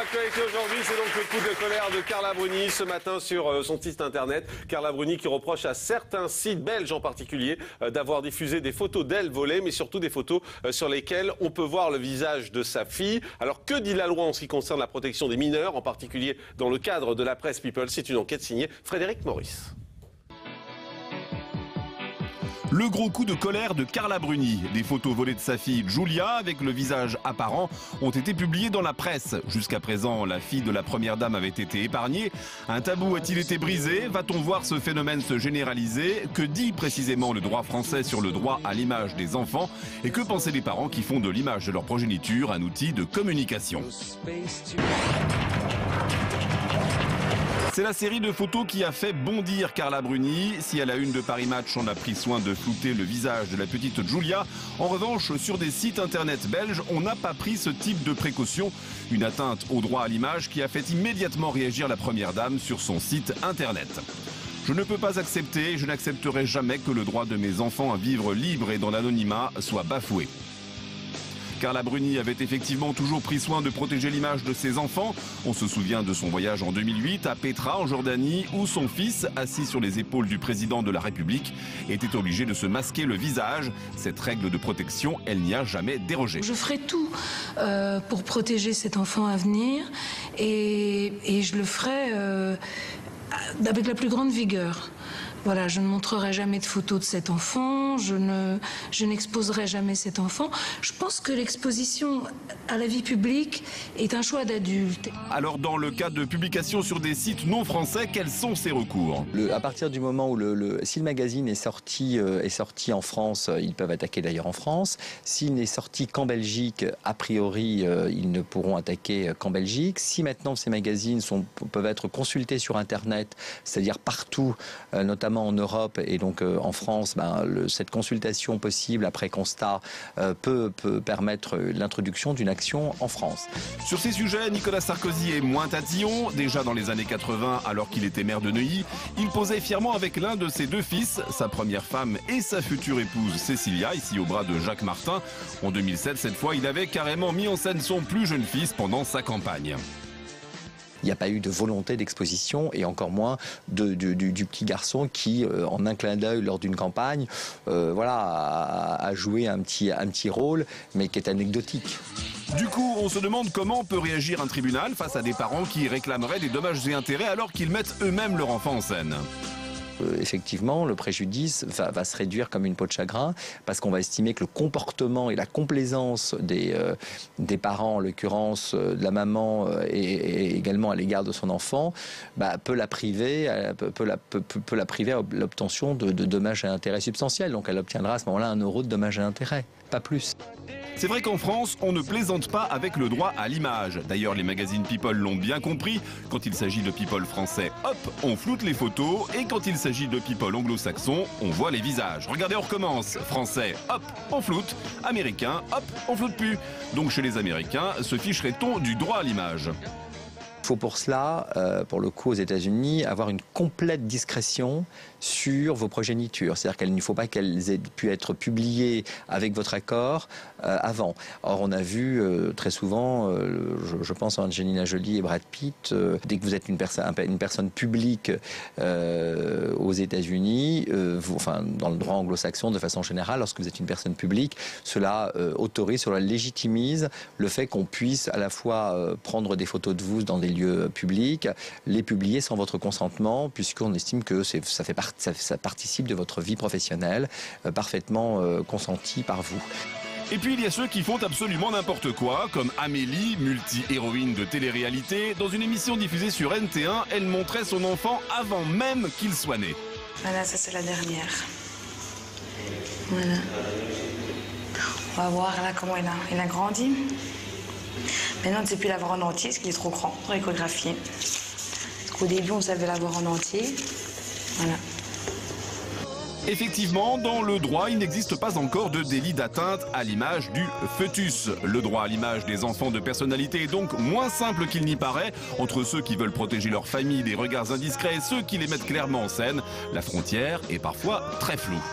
l'actualité aujourd'hui, c'est donc le coup de colère de Carla Bruni ce matin sur son site internet. Carla Bruni qui reproche à certains sites belges en particulier d'avoir diffusé des photos d'elle volées, mais surtout des photos sur lesquelles on peut voir le visage de sa fille. Alors que dit la loi en ce qui concerne la protection des mineurs, en particulier dans le cadre de la presse People? C'est une enquête signée Frédéric Maurice. Le gros coup de colère de Carla Bruni. Des photos volées de sa fille Julia avec le visage apparent ont été publiées dans la presse. Jusqu'à présent, la fille de la première dame avait été épargnée. Un tabou a-t-il été brisé? Va-t-on voir ce phénomène se généraliser? Que dit précisément le droit français sur le droit à l'image des enfants? Et que pensaient les parents qui font de l'image de leur progéniture un outil de communication? C'est la série de photos qui a fait bondir Carla Bruni. Si à la une de Paris Match, on a pris soin de flouter le visage de la petite Julia, en revanche, sur des sites internet belges, on n'a pas pris ce type de précaution. Une atteinte au droit à l'image qui a fait immédiatement réagir la première dame sur son site internet. Je ne peux pas accepter, je n'accepterai jamais que le droit de mes enfants à vivre libre et dans l'anonymat soit bafoué. Carla Bruni avait effectivement toujours pris soin de protéger l'image de ses enfants. On se souvient de son voyage en 2008 à Petra, en Jordanie, où son fils, assis sur les épaules du président de la République, était obligé de se masquer le visage. Cette règle de protection, elle n'y a jamais dérogé. Je ferai tout pour protéger cet enfant à venir et je le ferai avec la plus grande vigueur. Voilà, je ne montrerai jamais de photos de cet enfant, je n'exposerai jamais cet enfant. Je pense que l'exposition à la vie publique est un choix d'adulte. Alors dans le cas de publication sur des sites non français, quels sont ces recours? À partir du moment où si le magazine est sorti en France, ils peuvent attaquer d'ailleurs en France. S'il n'est sorti qu'en Belgique, a priori, ils ne pourront attaquer qu'en Belgique. Si maintenant ces magazines peuvent être consultés sur Internet, c'est-à-dire partout, notamment en Europe et donc en France, cette consultation possible après constat peut permettre l'introduction d'une action en France. Sur ces sujets, Nicolas Sarkozy est moins tatillon. Déjà dans les années 80, alors qu'il était maire de Neuilly, il posait fièrement avec l'un de ses deux fils, sa première femme et sa future épouse Cécilia, ici au bras de Jacques Martin. En 2007, cette fois, il avait carrément mis en scène son plus jeune fils pendant sa campagne. Il n'y a pas eu de volonté d'exposition et encore moins du petit garçon qui, en un clin d'œil lors d'une campagne, a joué un petit rôle, mais qui est anecdotique. Du coup, on se demande comment peut réagir un tribunal face à des parents qui réclameraient des dommages et intérêts alors qu'ils mettent eux-mêmes leur enfant en scène. Effectivement, le préjudice va se réduire comme une peau de chagrin parce qu'on va estimer que le comportement et la complaisance des parents, en l'occurrence de la maman et également à l'égard de son enfant, peut la priver à l'obtention de dommages et intérêts substantiels. Donc elle obtiendra à ce moment-là 1 euro de dommages et intérêts, pas plus. C'est vrai qu'en France, on ne plaisante pas avec le droit à l'image. D'ailleurs, les magazines People l'ont bien compris. Quand il s'agit de People français, hop, on floute les photos. Et quand il s'agit de People anglo-saxons, on voit les visages. Regardez, on recommence. Français, hop, on floute. Américain, hop, on floute plus. Donc chez les Américains, se ficherait-on du droit à l'image? Il faut pour cela, pour le coup aux États-Unis, avoir une complète discrétion sur vos progénitures. C'est-à-dire qu'il ne faut pas qu'elles aient pu être publiées avec votre accord avant. Or, on a vu très souvent, je pense à Angelina Jolie et Brad Pitt, dès que vous êtes une personne publique aux États-Unis, dans le droit anglo-saxon de façon générale, lorsque vous êtes une personne publique, cela autorise, cela légitimise le fait qu'on puisse à la fois prendre des photos de vous dans des lieux publics, les publier sans votre consentement, puisqu'on estime que ça participe de votre vie professionnelle, parfaitement consentie par vous. Et puis il y a ceux qui font absolument n'importe quoi, comme Amélie, multi-héroïne de télé-réalité. Dans une émission diffusée sur NT1, elle montrait son enfant avant même qu'il soit né. Voilà, ça c'est la dernière. Voilà. On va voir là comment il a grandi. Maintenant, on ne sait plus l'avoir en entier, parce qu'il est trop grand pour échographier. Parce qu'au début, on savait l'avoir en entier. Voilà. Effectivement, dans le droit, il n'existe pas encore de délit d'atteinte à l'image du fœtus. Le droit à l'image des enfants de personnalité est donc moins simple qu'il n'y paraît. Entre ceux qui veulent protéger leur famille des regards indiscrets et ceux qui les mettent clairement en scène, la frontière est parfois très floue.